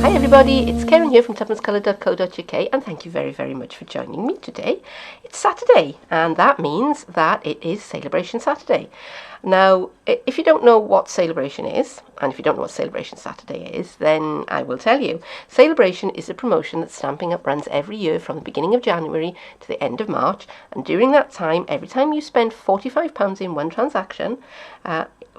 Hi everybody, it's Keren here from tuppencecoloured.co.uk and thank you very much for joining me today. It's Saturday and that means that it is Celebration Saturday. Now, if you don't know what Celebration is, and if you don't know what Celebration Saturday is, then I will tell you. Celebration is a promotion that Stampin' Up runs every year from the beginning of January to the end of March, and during that time, every time you spend £45 in one transaction,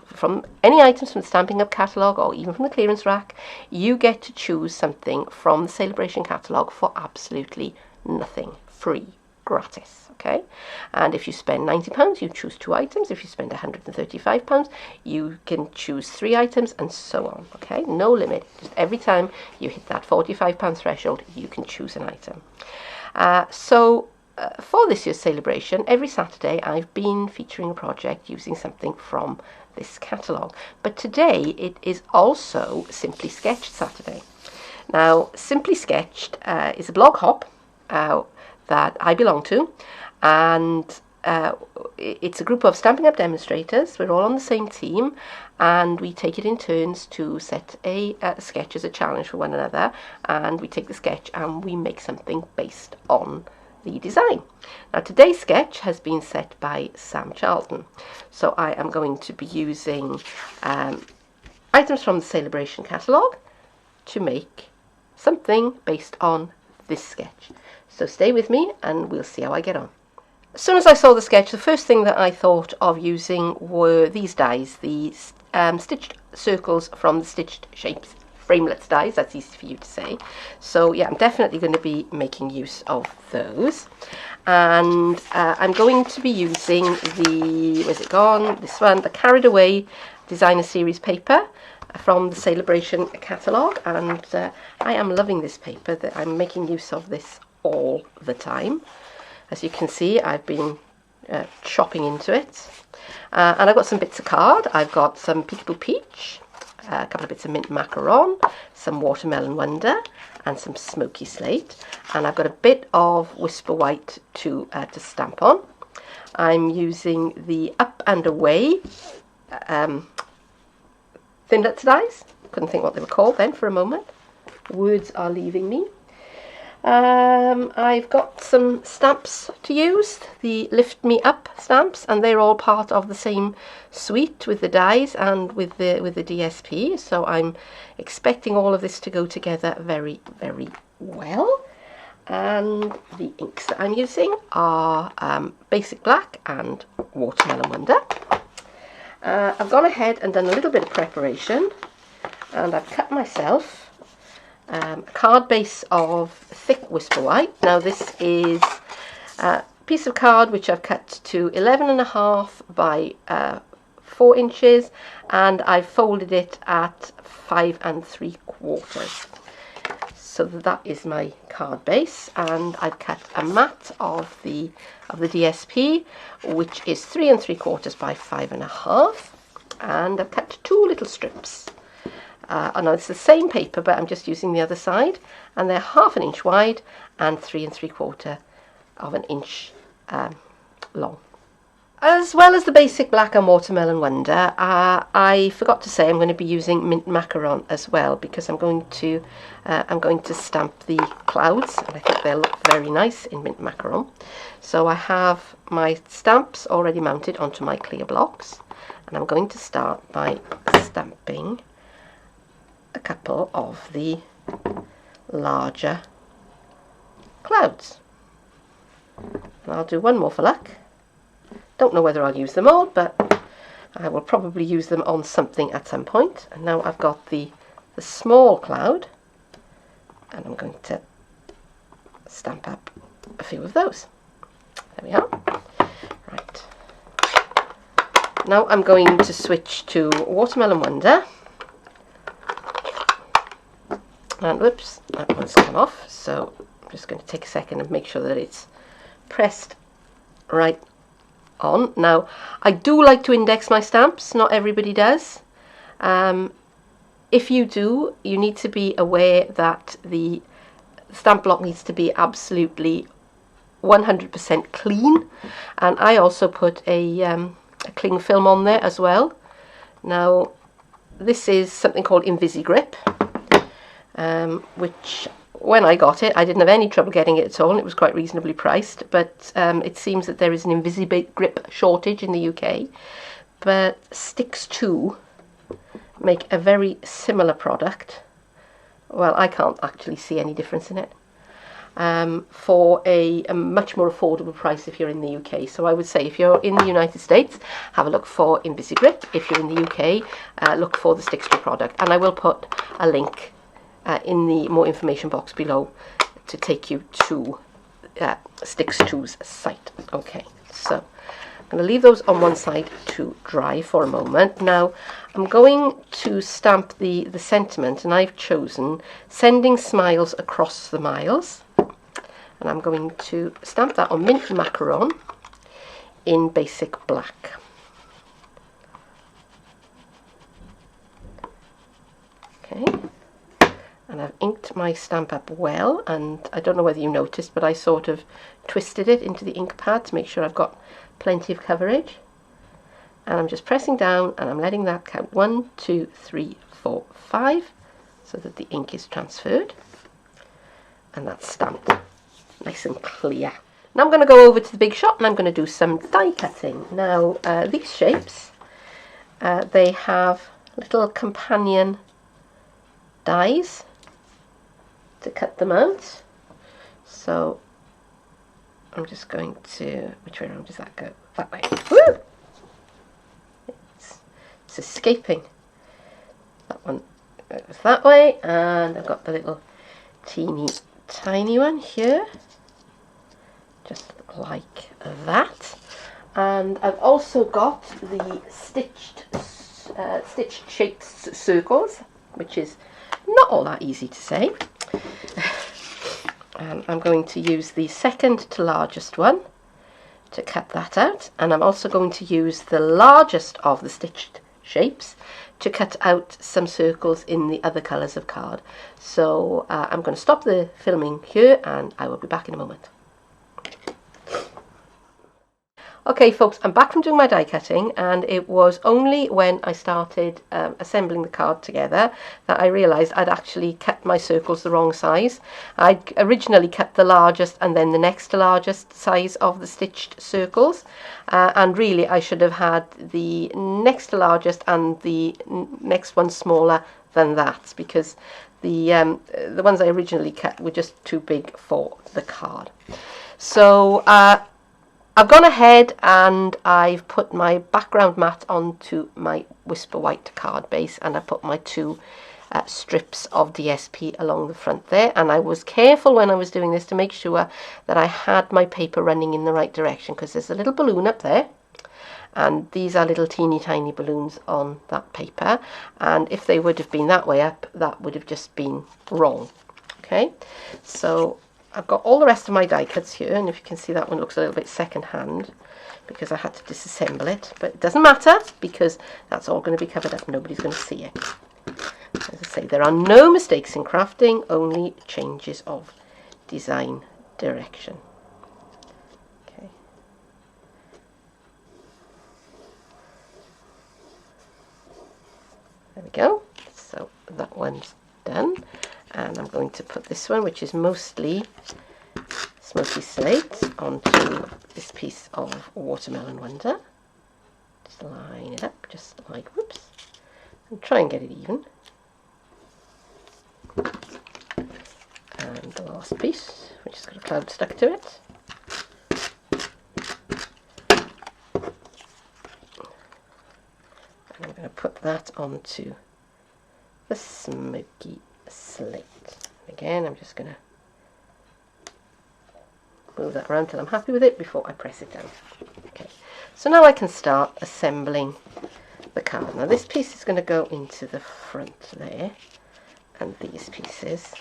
from any items from the Stampin' Up catalogue or even from the clearance rack, you get to choose something from the Celebration catalogue for absolutely nothing, free, gratis, okay? And if you spend £90, you choose 2 items. If you spend £135, you can choose 3 items, and so on, okay? No limit. Just every time you hit that £45 threshold, you can choose an item. For this year's celebration, every Saturday I've been featuring a project using something from this catalogue. But today it is also Simply Sketched Saturday. Now, Simply Sketched is a blog hop that I belong to, and it's a group of Stampin' Up demonstrators. We're all on the same team, and we take it in turns to set a sketch as a challenge for one another, and we take the sketch and we make something based on the design. Now, today's sketch has been set by Sam Charlton, so I am going to be using items from the Celebration catalogue to make something based on this sketch. So stay with me and we'll see how I get on. As soon as I saw the sketch, the first thing that I thought of using were these dies, the stitched circles from the Stitched Shapes framelets dies. That's easy for you to say. So yeah, I'm definitely going to be making use of those. And I'm going to be using the, where's it gone? This one, the Carried Away Designer Series paper from the Celebration catalogue. And I am loving this paper. That I'm making use of this all the time. As you can see, I've been chopping into it. And I've got some bits of card. I've got some Peekaboo Peach, a couple of bits of mint macaron, some watermelon wonder, and some smoky slate. And I've got a bit of Whisper White to stamp on. I'm using the Up and Away Thinlits dies. Couldn't think what they were called then for a moment. Words are leaving me. I've got some stamps to use, the Lift Me Up stamps, and they're all part of the same suite with the dies and with the DSP, so I'm expecting all of this to go together very well. And the inks that I'm using are Basic Black and Watermelon Wonder. I've gone ahead and done a little bit of preparation, and I've cut myself a card base of thick Whisper White. Now this is a piece of card which I've cut to 11.5 by 4 inches, and I've folded it at 5 3/4. So that is my card base, and I've cut a mat of the DSP, which is 3 3/4 by 5.5, and I've cut 2 little strips. Oh no, it's the same paper, but I'm just using the other side, and they're 1/2 inch wide and 3 3/4 of an inch long. As well as the Basic Black and Watermelon Wonder, I forgot to say I'm going to be using mint macaron as well, because I'm going to stamp the clouds, and I think they'll look very nice in mint macaron. So I have my stamps already mounted onto my clear blocks, and I'm going to start by stamping a couple of the larger clouds. And I'll do one more for luck. Don't know whether I'll use them all, but I will probably use them on something at some point. And now I've got the small cloud, and I'm going to stamp up a few of those. There we are. Right. Now I'm going to switch to Watermelon Wonder. And whoops, that one's come off, so I'm just going to take a second and make sure that it's pressed right on. Now, I do like to index my stamps, not everybody does. If you do, you need to be aware that the stamp block needs to be absolutely 100% clean, and I also put a cling film on there as well. Now, this is something called Invisi Grip. which when I got it, I didn't have any trouble getting it at all, and it was quite reasonably priced. But it seems that there is an Invisi-Grip shortage in the UK. But Sticks 2 make a very similar product. Well, I can't actually see any difference in it. For a much more affordable price if you're in the UK. So I would say if you're in the United States, have a look for Invisi-Grip. If you're in the UK, look for the Sticks 2 product. And I will put a link in the more information box below to take you to Sticks 2's site. Okay, so I'm going to leave those on one side to dry for a moment. Now I'm going to stamp the sentiment, and I've chosen Sending Smiles Across the Miles. And I'm going to stamp that on mint macaron in basic black. Okay. And I've inked my Stamp Up well, and I don't know whether you noticed, but I sort of twisted it into the ink pad to make sure I've got plenty of coverage. And I'm just pressing down and I'm letting that count 1, 2, 3, 4, 5 so that the ink is transferred. And that's stamped nice and clear. Now I'm going to go over to the big shop and I'm going to do some die cutting. Now these shapes, they have little companion dies to cut them out. So I'm just going to, which way around does that go? That way. Woo! It's escaping. That one goes that way, and I've got the little teeny tiny one here, just like that. And I've also got the stitched shaped circles, which is not all that easy to say. And I'm going to use the second to largest one to cut that out, and I'm also going to use the largest of the stitched shapes to cut out some circles in the other colours of card. So I'm going to stop the filming here and I will be back in a moment. Okay folks, I'm back from doing my die cutting, and it was only when I started assembling the card together that I realised I'd actually cut my circles the wrong size. I'd originally cut the largest and then the next to largest size of the stitched circles, and really I should have had the next to largest and the next one smaller than that, because the ones I originally cut were just too big for the card. So I've gone ahead and I've put my background mat onto my Whisper White card base, and I put my two strips of DSP along the front there, and I was careful when I was doing this to make sure that I had my paper running in the right direction, because there's a little balloon up there and these are little teeny tiny balloons on that paper, and if they would have been that way up, that would have just been wrong. Okay, so I've got all the rest of my die cuts here, and if you can see, that one looks a little bit second hand because I had to disassemble it, but it doesn't matter because that's all going to be covered up. Nobody's going to see it. As I say, there are no mistakes in crafting, only changes of design direction. Okay. There we go. So that one's done. And I'm going to put this one, which is mostly Smoky Slate, onto this piece of Watermelon Wonder. Just line it up, just like, whoops, and try and get it even. And the last piece, which has got a cloud stuck to it. And I'm going to put that onto the Smoky Slate. Again, I'm just going to move that around till I'm happy with it before I press it down. Okay, so now I can start assembling the card. Now this piece is going to go into the front there, and these pieces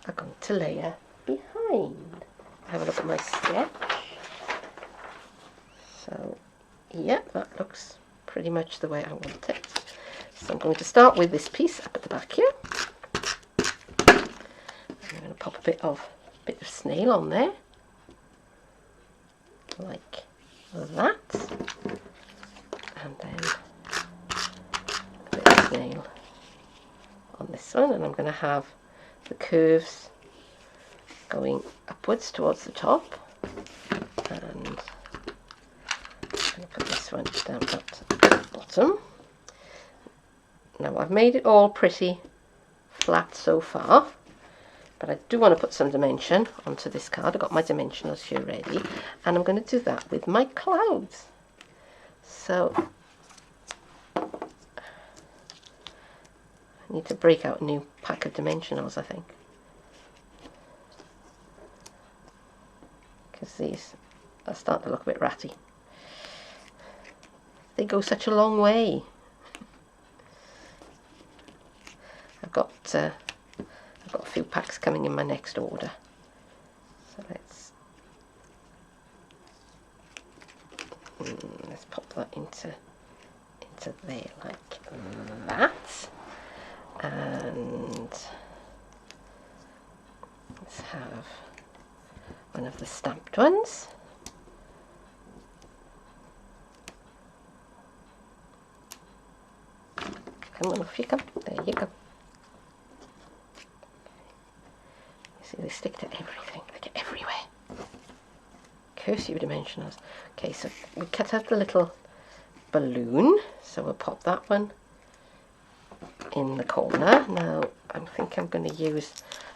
are going to layer behind. Have a look at my sketch. So yeah, that looks pretty much the way I want it. So I'm going to start with this piece up at the back here. I'm going to pop a bit of snail on there, like that, and then a bit of snail on this this one, and I'm going to have the curves going upwards towards the top, and I'm going to put this one down at the bottom. Now I've made it all pretty flat so far, but I do want to put some dimension onto this card. I've got my dimensionals here ready, and I'm going to do that with my clouds. So I need to break out a new pack of dimensionals, I think, because these are starting to look a bit ratty. They go such a long way. I've got a few packs coming in my next order, so let's pop that into there like that, and let's have one of the stamped ones. Come on, off you come. There you go. See, they stick to everything. They get everywhere. Curse you, dimensionals. Okay, so we cut out the little balloon, so we'll pop that one in the corner. Now I think I'm going to use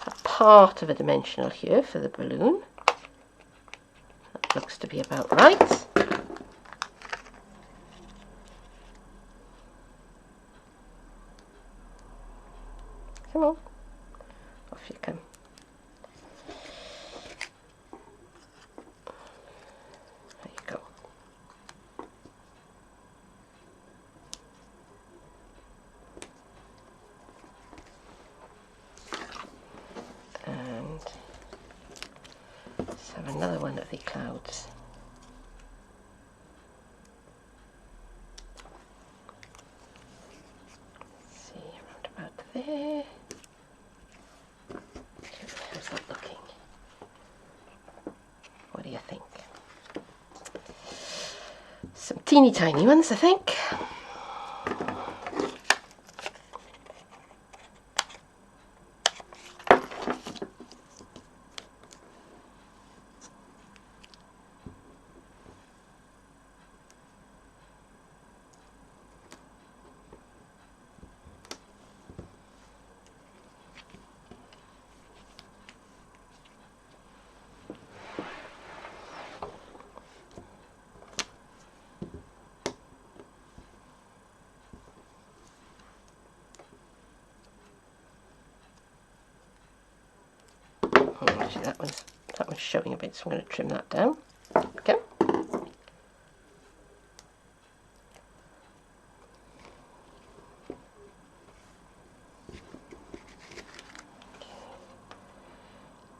a part of a dimensional here for the balloon. That looks to be about right. Come on, off you come. There you go. And let's have another one of the clouds. Let's see, around about there. How's that looking? What do you think? Some teeny tiny ones, I think. Actually, that one's showing a bit, so I'm going to trim that down. Okay.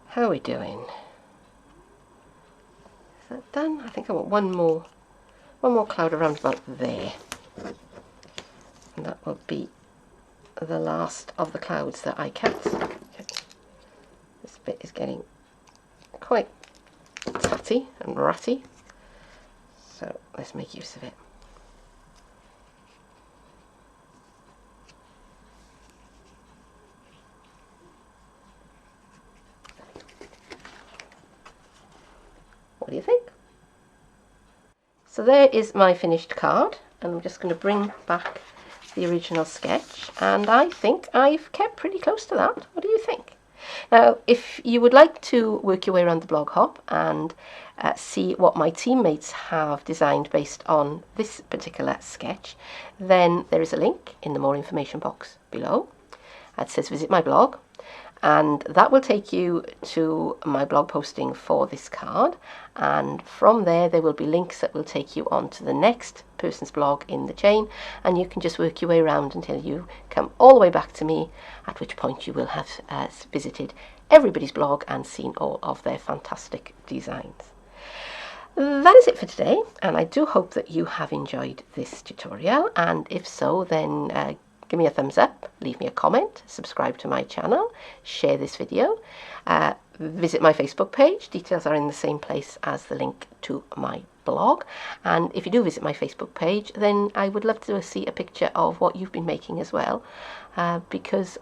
How are we doing? Is that done? I think I want one more cloud around about there, and that will be the last of the clouds that I cut. Okay. This bit is getting quite tatty and ratty, so let's make use of it. What do you think? So there is my finished card, and I'm just going to bring back the original sketch, and I think I've kept pretty close to that. What do you think? Now, if you would like to work your way around the blog hop and see what my teammates have designed based on this particular sketch, then there is a link in the more information box below. It says visit my blog, and that will take you to my blog posting for this card, and from there will be links that will take you on to the next person's blog in the chain, and you can just work your way around until you come all the way back to me, at which point you will have visited everybody's blog and seen all of their fantastic designs. That is it for today, and I do hope that you have enjoyed this tutorial, and if so, then give me a thumbs up, leave me a comment, subscribe to my channel, share this video, visit my Facebook page. Details are in the same place as the link to my blog, and if you do visit my Facebook page, then I would love to see a picture of what you've been making as well, because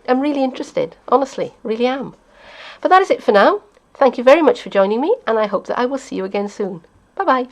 I'm really interested, honestly, really am. But that is it for now. Thank you very much for joining me, and I hope that I will see you again soon. Bye bye.